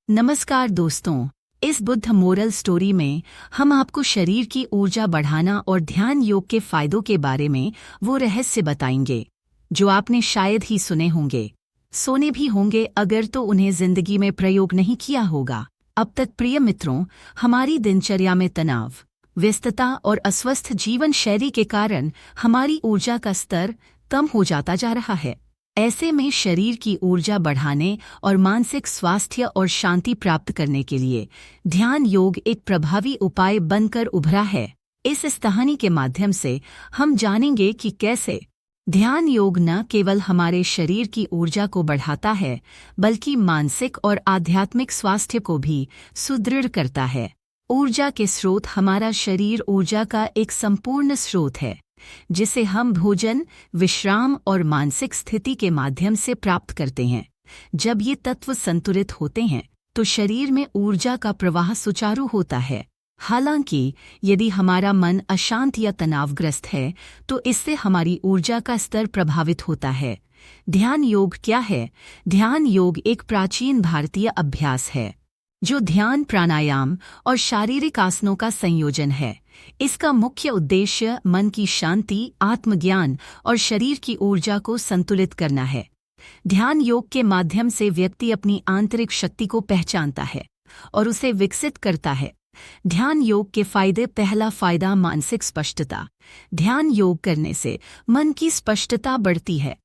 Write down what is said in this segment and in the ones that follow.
नमस्कार दोस्तों, इस बुद्ध मोरल स्टोरी में हम आपको शरीर की ऊर्जा बढ़ाना और ध्यान योग के फायदों के बारे में वो रहस्य बताएंगे जो आपने शायद ही सुने होंगे, सुने भी होंगे अगर तो उन्हें जिंदगी में प्रयोग नहीं किया होगा अब तक। प्रिय मित्रों, हमारी दिनचर्या में तनाव, व्यस्तता और अस्वस्थ जीवन शैली के कारण हमारी ऊर्जा का स्तर कम हो जाता जा रहा है। ऐसे में शरीर की ऊर्जा बढ़ाने और मानसिक स्वास्थ्य और शांति प्राप्त करने के लिए ध्यान योग एक प्रभावी उपाय बनकर उभरा है। इस कहानी के माध्यम से हम जानेंगे कि कैसे ध्यान योग न केवल हमारे शरीर की ऊर्जा को बढ़ाता है बल्कि मानसिक और आध्यात्मिक स्वास्थ्य को भी सुदृढ़ करता है। ऊर्जा के स्रोत। हमारा शरीर ऊर्जा का एक संपूर्ण स्रोत है जिसे हम भोजन, विश्राम और मानसिक स्थिति के माध्यम से प्राप्त करते हैं। जब ये तत्व संतुलित होते हैं तो शरीर में ऊर्जा का प्रवाह सुचारू होता है। हालांकि यदि हमारा मन अशांत या तनावग्रस्त है तो इससे हमारी ऊर्जा का स्तर प्रभावित होता है। ध्यान योग क्या है? ध्यान योग एक प्राचीन भारतीय अभ्यास है जो ध्यान, प्राणायाम और शारीरिक आसनों का संयोजन है। इसका मुख्य उद्देश्य मन की शांति, आत्मज्ञान और शरीर की ऊर्जा को संतुलित करना है। ध्यान योग के माध्यम से व्यक्ति अपनी आंतरिक शक्ति को पहचानता है और उसे विकसित करता है। ध्यान योग के फायदे। पहला फायदा, मानसिक स्पष्टता। ध्यान योग करने से मन की स्पष्टता बढ़ती है।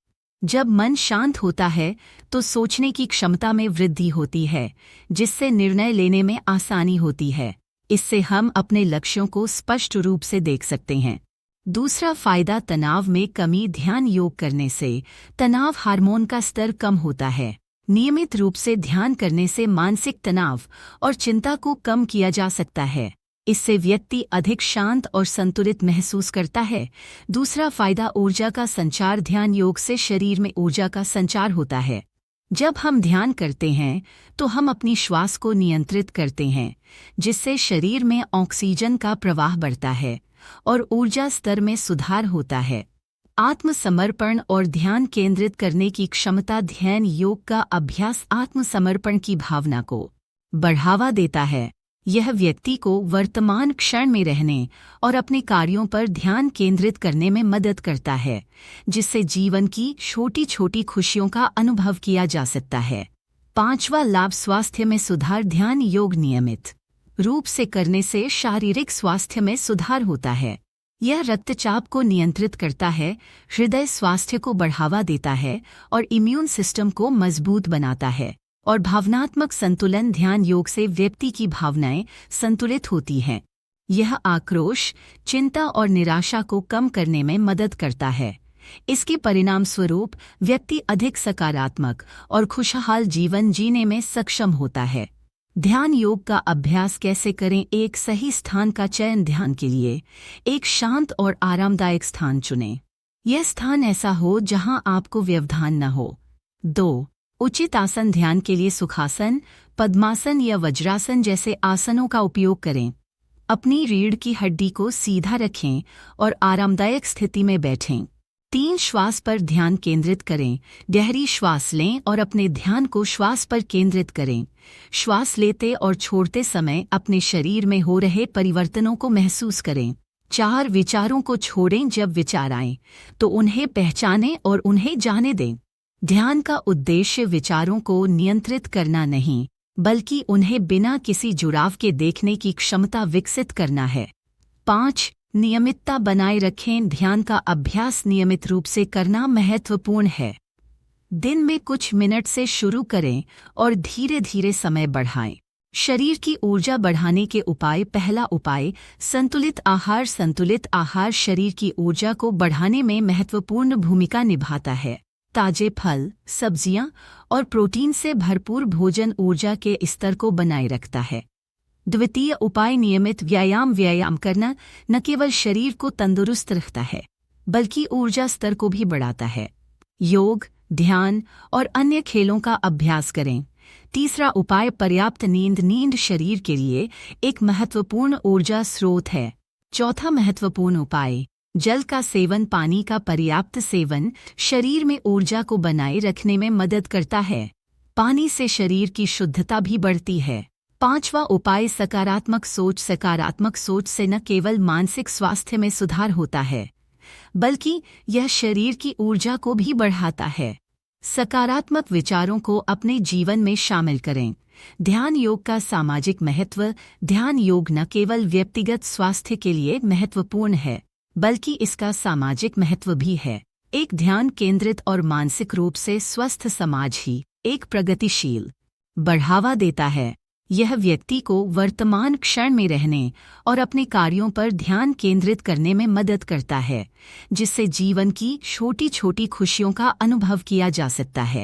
जब मन शांत होता है तो सोचने की क्षमता में वृद्धि होती है जिससे निर्णय लेने में आसानी होती है। इससे हम अपने लक्ष्यों को स्पष्ट रूप से देख सकते हैं। दूसरा फायदा, तनाव में कमी। ध्यान योग करने से तनाव हार्मोन का स्तर कम होता है। नियमित रूप से ध्यान करने से मानसिक तनाव और चिंता को कम किया जा सकता है। इससे व्यक्ति अधिक शांत और संतुलित महसूस करता है। दूसरा फायदा, ऊर्जा का संचार। ध्यान योग से शरीर में ऊर्जा का संचार होता है। जब हम ध्यान करते हैं तो हम अपनी श्वास को नियंत्रित करते हैं जिससे शरीर में ऑक्सीजन का प्रवाह बढ़ता है और ऊर्जा स्तर में सुधार होता है। आत्मसमर्पण और ध्यान केंद्रित करने की क्षमता। ध्यान योग का अभ्यास आत्मसमर्पण की भावना को बढ़ावा देता है। यह व्यक्ति को वर्तमान क्षण में रहने और अपने कार्यों पर ध्यान केंद्रित करने में मदद करता है जिससे जीवन की छोटी छोटी खुशियों का अनुभव किया जा सकता है। पांचवा लाभ, स्वास्थ्य में सुधार। ध्यान योग नियमित रूप से करने से शारीरिक स्वास्थ्य में सुधार होता है। यह रक्तचाप को नियंत्रित करता है, हृदय स्वास्थ्य को बढ़ावा देता है और इम्यून सिस्टम को मजबूत बनाता है। और भावनात्मक संतुलन। ध्यान योग से व्यक्ति की भावनाएं संतुलित होती हैं। यह आक्रोश, चिंता और निराशा को कम करने में मदद करता है। इसके परिणाम स्वरूप व्यक्ति अधिक सकारात्मक और खुशहाल जीवन जीने में सक्षम होता है। ध्यान योग का अभ्यास कैसे करें? एक सही स्थान का चयन। ध्यान के लिए एक शांत और आरामदायक स्थान चुनें। यह स्थान ऐसा हो जहां आपको व्यवधान न हो। 2. उचित आसन। ध्यान के लिए सुखासन, पद्मासन या वज्रासन जैसे आसनों का उपयोग करें। अपनी रीढ़ की हड्डी को सीधा रखें और आरामदायक स्थिति में बैठें। 3. श्वास पर ध्यान केंद्रित करें। गहरी श्वास लें और अपने ध्यान को श्वास पर केंद्रित करें। श्वास लेते और छोड़ते समय अपने शरीर में हो रहे परिवर्तनों को महसूस करें। 4. विचारों को छोड़ें। जब विचार आएं तो उन्हें पहचानें और उन्हें जाने दें। ध्यान का उद्देश्य विचारों को नियंत्रित करना नहीं बल्कि उन्हें बिना किसी जुड़ाव के देखने की क्षमता विकसित करना है। 5. नियमितता बनाए रखें। ध्यान का अभ्यास नियमित रूप से करना महत्वपूर्ण है। दिन में कुछ मिनट से शुरू करें और धीरे धीरे समय बढ़ाएं। शरीर की ऊर्जा बढ़ाने के उपाय। पहला उपाय, संतुलित आहार। संतुलित आहार शरीर की ऊर्जा को बढ़ाने में महत्वपूर्ण भूमिका निभाता है। ताजे फल, सब्जियां और प्रोटीन से भरपूर भोजन ऊर्जा के स्तर को बनाए रखता है। द्वितीय उपाय, नियमित व्यायाम। व्यायाम करना न केवल शरीर को तंदुरुस्त रखता है बल्कि ऊर्जा स्तर को भी बढ़ाता है। योग, ध्यान और अन्य खेलों का अभ्यास करें। तीसरा उपाय, पर्याप्त नींद। नींद शरीर के लिए एक महत्वपूर्ण ऊर्जा स्रोत है। चौथा महत्वपूर्ण उपाय, जल का सेवन। पानी का पर्याप्त सेवन शरीर में ऊर्जा को बनाए रखने में मदद करता है। पानी से शरीर की शुद्धता भी बढ़ती है। पांचवा उपाय सकारात्मक सोच। सकारात्मक सोच से न केवल मानसिक स्वास्थ्य में सुधार होता है, बल्कि यह शरीर की ऊर्जा को भी बढ़ाता है। सकारात्मक विचारों को अपने जीवन में शामिल करें। ध्यान योग का सामाजिक महत्व। ध्यान योग न केवल व्यक्तिगत स्वास्थ्य के लिए महत्वपूर्ण है, बल्कि इसका सामाजिक महत्व भी है। एक ध्यान केंद्रित और मानसिक रूप से स्वस्थ समाज ही एक प्रगतिशील बढ़ावा देता है। यह व्यक्ति को वर्तमान क्षण में रहने और अपने कार्यों पर ध्यान केंद्रित करने में मदद करता है, जिससे जीवन की छोटी छोटी खुशियों का अनुभव किया जा सकता है।